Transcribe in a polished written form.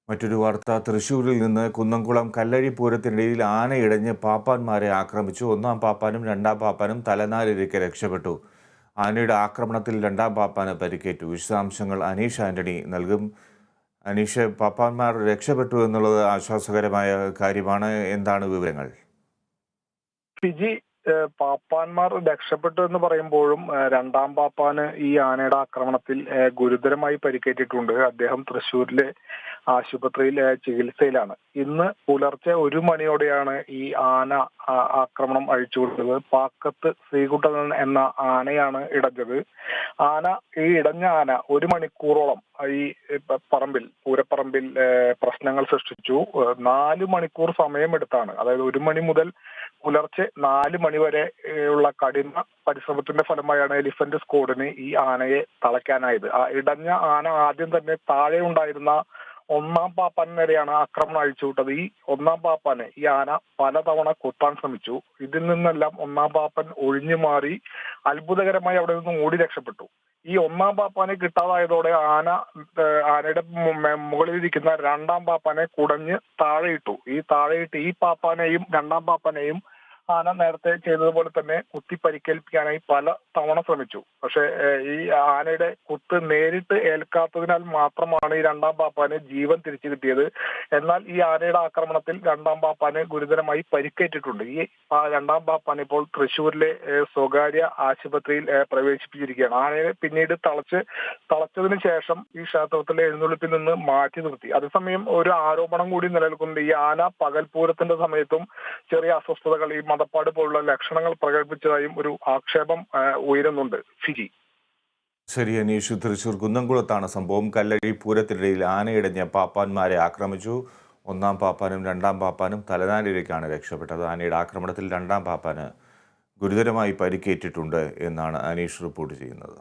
മറ്റൊരു വാർത്ത തൃശ്ശൂരിൽ നിന്ന് കുന്നംകുളം കല്ലഴി പൂരത്തിനിടയിൽ ആനയിടഞ്ഞ് പാപ്പാന്മാരെ ആക്രമിച്ചു. ഒന്നാം പാപ്പാനും രണ്ടാം പാപ്പാനും തലനാരിഴയ്ക്ക് രക്ഷപ്പെട്ടു. ആനയുടെ ആക്രമണത്തിൽ രണ്ടാം പാപ്പാന് പരിക്കേറ്റു. വിശദാംശങ്ങൾ അനീഷ് ആന്റണി നൽകും. അനീഷ്, പാപ്പാന്മാർ രക്ഷപ്പെട്ടു എന്നുള്ളത് ആശ്വാസകരമായ കാര്യമാണ്. എന്താണ് വിവരങ്ങൾ? ഫിജി, പാപ്പാന്മാർ രക്ഷപ്പെട്ടു എന്ന് പറയുമ്പോഴും രണ്ടാം പാപ്പാന് ഈ ആനയുടെ ആക്രമണത്തിൽ ഗുരുതരമായി പരിക്കേറ്റിട്ടുണ്ട്. അദ്ദേഹം തൃശ്ശൂരിലെ ആശുപത്രിയിൽ ചികിത്സയിലാണ്. ഇന്ന് പുലർച്ചെ 1 മണിയോടെയാണ് ഈ ആന ആക്രമണം അഴിച്ചുവിട്ടത്. പാക്കത്ത് ശ്രീകുട്ടൻ എന്ന ആനയാണ് ഇടഞ്ഞത്. ഈ ഇടഞ്ഞ ആന 1 മണിക്കൂറോളം ഈ പൂരപ്പറമ്പിൽ പ്രശ്നങ്ങൾ സൃഷ്ടിച്ചു. 4 മണിക്കൂർ സമയമെടുത്താണ്, അതായത് 1 മണി മുതൽ പുലർച്ചെ 4 മണി വരെ ഉള്ള കഠിന പരിശ്രമത്തിന്റെ ഫലമായാണ് എലിഫന്റ് സ്ക്വാഡിന് ഈ ആനയെ തളയ്ക്കാനായത്. ഇടഞ്ഞ ആന ആദ്യം തന്നെ താഴെ ഉണ്ടായിരുന്ന ഒന്നാം പാപ്പാൻ നേരെയാണ് ആക്രമണം അഴിച്ചുവിട്ടത്. ഈ ഒന്നാം പാപ്പാനെ ഈ ആന പലതവണ കുത്താൻ ശ്രമിച്ചു. ഇതിൽ നിന്നെല്ലാം ഒന്നാം പാപ്പൻ ഒഴിഞ്ഞു മാറി അത്ഭുതകരമായി അവിടെ നിന്ന് ഓടി രക്ഷപ്പെട്ടു. ഈ ഒന്നാം പാപ്പാനെ കിട്ടാതായതോടെ ആനയുടെ മുകളിലിരിക്കുന്ന രണ്ടാം പാപ്പാനെ കുടഞ്ഞ് താഴെയിട്ടു. ഈ പാപ്പാനെയും രണ്ടാം പാപ്പാനെയും ആന നേരത്തെ ചെയ്തതുപോലെ തന്നെ കുത്തി പരിക്കേൽപ്പിക്കാനായി പല തവണ ശ്രമിച്ചു. പക്ഷെ ഈ ആനയുടെ കുത്ത് നേരിട്ട് ഏൽക്കാത്തതിനാൽ മാത്രമാണ് ഈ രണ്ടാം പാപ്പാന് ജീവൻ തിരിച്ചു കിട്ടിയത്. എന്നാൽ ഈ ആനയുടെ ആക്രമണത്തിൽ രണ്ടാം പാപ്പാന് ഗുരുതരമായി പരിക്കേറ്റിട്ടുണ്ട്. ഈ രണ്ടാം പാപ്പാൻ ഇപ്പോൾ തൃശ്ശൂരിലെ സ്വകാര്യ ആശുപത്രിയിൽ പ്രവേശിപ്പിച്ചിരിക്കുകയാണ്. ആനയെ പിന്നീട് തളച്ചതിന് ശേഷം ഈ ക്ഷേത്രത്തിലെ എഴുന്നള്ളിപ്പിൽ നിന്ന് മാറ്റി നിർത്തി. അതേസമയം ഒരു ആരോപണം കൂടി നിലനിൽക്കുന്നുണ്ട്. ഈ ആന പകൽപൂരത്തിന്റെ സമയത്തും ചെറിയ അസ്വസ്ഥതകൾ, ഈ മതപ്പാട് പോലുള്ള ലക്ഷണങ്ങൾ പ്രകടിപ്പിച്ചതായും ഒരു ആക്ഷേപം ഉയരുന്നുണ്ട്. ഫിജി. ശരി അനീഷ്, തൃശ്ശൂർ കുന്നംകുളത്താണ് സംഭവം. കല്ലഴി പൂരത്തിനിടയിൽ ആനയിടഞ്ഞ പാപ്പാന്മാരെ ആക്രമിച്ചു. ഒന്നാം പാപ്പാനും രണ്ടാം പാപ്പാനും തലനാരിഴയ്ക്കാണ് രക്ഷപ്പെട്ടത്. ആനയുടെ ആക്രമണത്തിൽ രണ്ടാം പാപ്പാന് ഗുരുതരമായി പരിക്കേറ്റിട്ടുണ്ട് എന്നാണ് അനീഷ് റിപ്പോർട്ട് ചെയ്യുന്നത്.